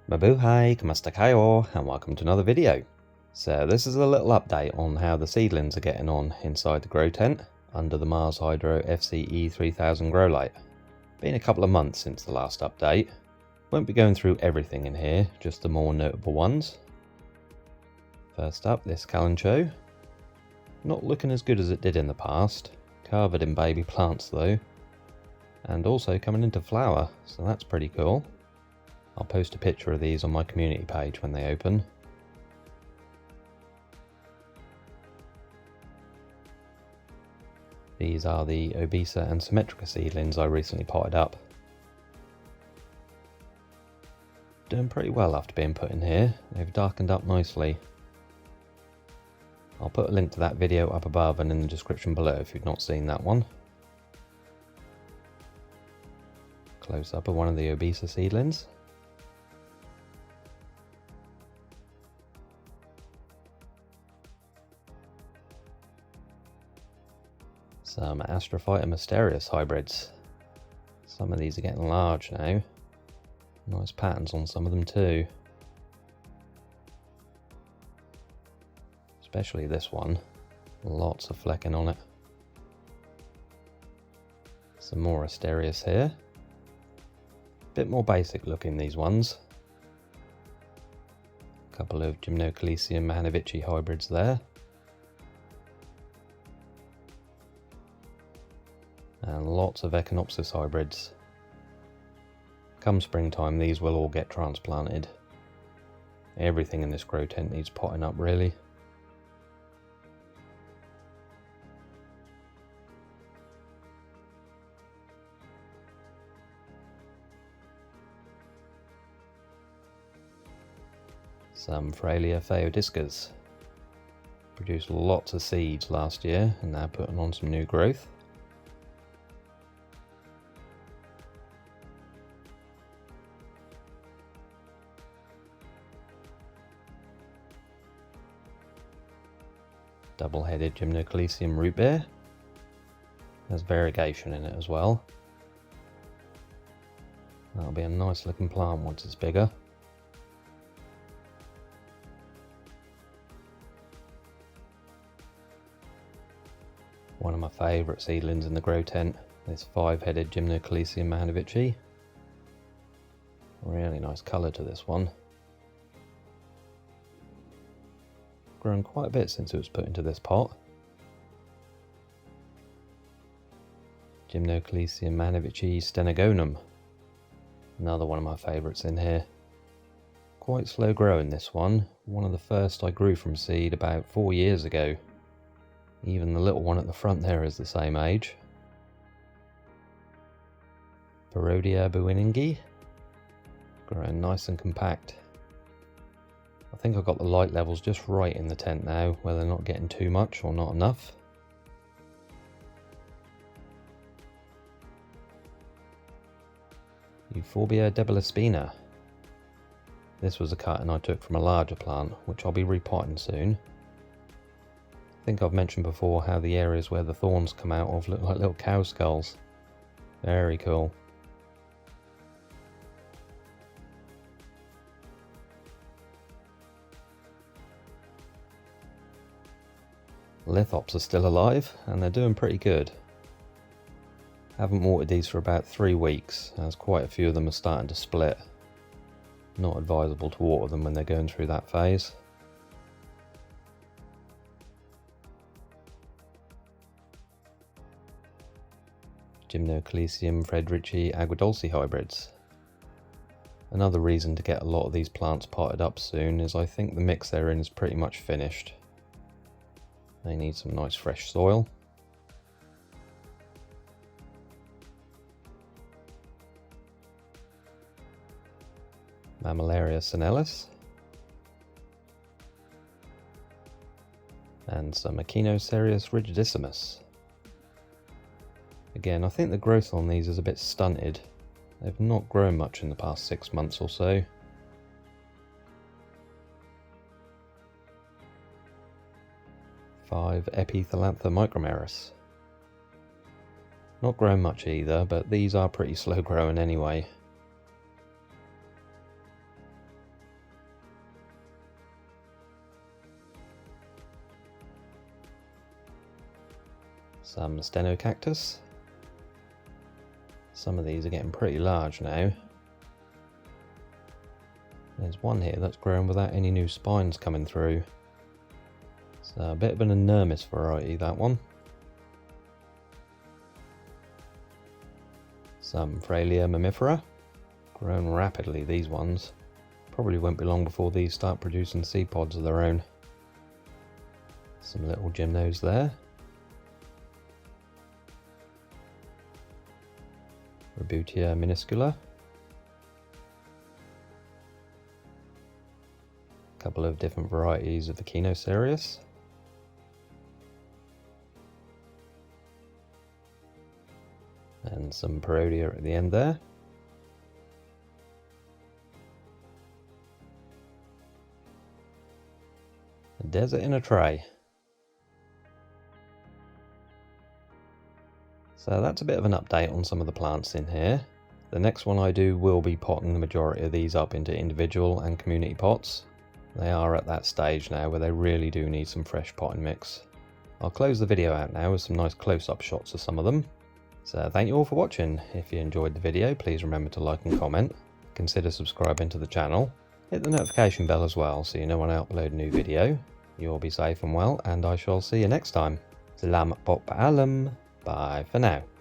Mabuhay, kamusta kayo, and welcome to another video. So this is a little update on how the seedlings are getting on inside the grow tent under the Mars Hydro FCE 3000 grow light. Been a couple of months since the last update. Won't be going through everything in here, just the more notable ones. First up, this calancho. Not looking as good as it did in the past, covered in baby plants though, and also coming into flower, so that's pretty cool. I'll post a picture of these on my community page when they open. These are the Obesa and Symmetrica seedlings I recently potted up. Doing pretty well after being put in here, they've darkened up nicely. I'll put a link to that video up above and in the description below if you've not seen that one. Close up of one of the Obesa seedlings. Some Astrophyta mysterious hybrids. Some of these are getting large now. Nice patterns on some of them too. Especially this one. Lots of flecking on it. Some more Asterias here. Bit more basic looking, these ones. A couple of Gymnocalecium Mahanovici hybrids there. And lots of Echinopsis hybrids. Come springtime, these will all get transplanted. Everything in this grow tent needs potting up, really. Some Frailea phaeodiscas. Produced lots of seeds last year and now putting on some new growth. Double-headed Gymnocalecium root beer. There's variegation in it as well. That'll be a nice looking plant once it's bigger. One of my favourite seedlings in the grow tent, this 5-headed Gymnocalecium Mahanovici. Really nice colour to this one. Grown quite a bit since it was put into this pot. Gymnocalecium Mahanovici stenogonum. Another one of my favourites in here. Quite slow growing, this one. One of the first I grew from seed about 4 years ago. Even the little one at the front there is the same age. Parodia buiningi. Growing nice and compact. I think I've got the light levels just right in the tent now, where they're not getting too much or not enough. Euphorbia debilospina. This was a cutting I took from a larger plant, which I'll be repotting soon. I think I've mentioned before how the areas where the thorns come out of look like little cow skulls. Very cool. Lithops are still alive and they're doing pretty good. Haven't watered these for about 3 weeks as quite a few of them are starting to split. Not advisable to water them when they're going through that phase. Gymnocalecium Frederici Aguadulce hybrids. Another reason to get a lot of these plants potted up soon is I think the mix they're in is pretty much finished. They need some nice fresh soil. Mammillaria senalis. And some Echinocerius rigidissimus. Again, I think the growth on these is a bit stunted. They've not grown much in the past 6 months or so. Five Epithelantha micromeris. Not grown much either, but these are pretty slow growing anyway. Some Cactus. Some of these are getting pretty large now. There's one here that's grown without any new spines coming through. It's a bit of an enormous variety, that one. Some Frailea mammifera. Grown rapidly, these ones. Probably won't be long before these start producing seed pods of their own. Some little gymnos there. Rebutia minuscula. A couple of different varieties of the Kinocereus. And some Parodia at the end there. A desert in a tray. So that's a bit of an update on some of the plants in here. The next one I do will be potting the majority of these up into individual and community pots. They are at that stage now where they really do need some fresh potting mix. I'll close the video out now with some nice close-up shots of some of them. So thank you all for watching. If you enjoyed the video, please remember to like and comment. Consider subscribing to the channel. Hit the notification bell as well so you know when I upload a new video. You all be safe and well, and I shall see you next time. Salamat po paalam. Bye for now.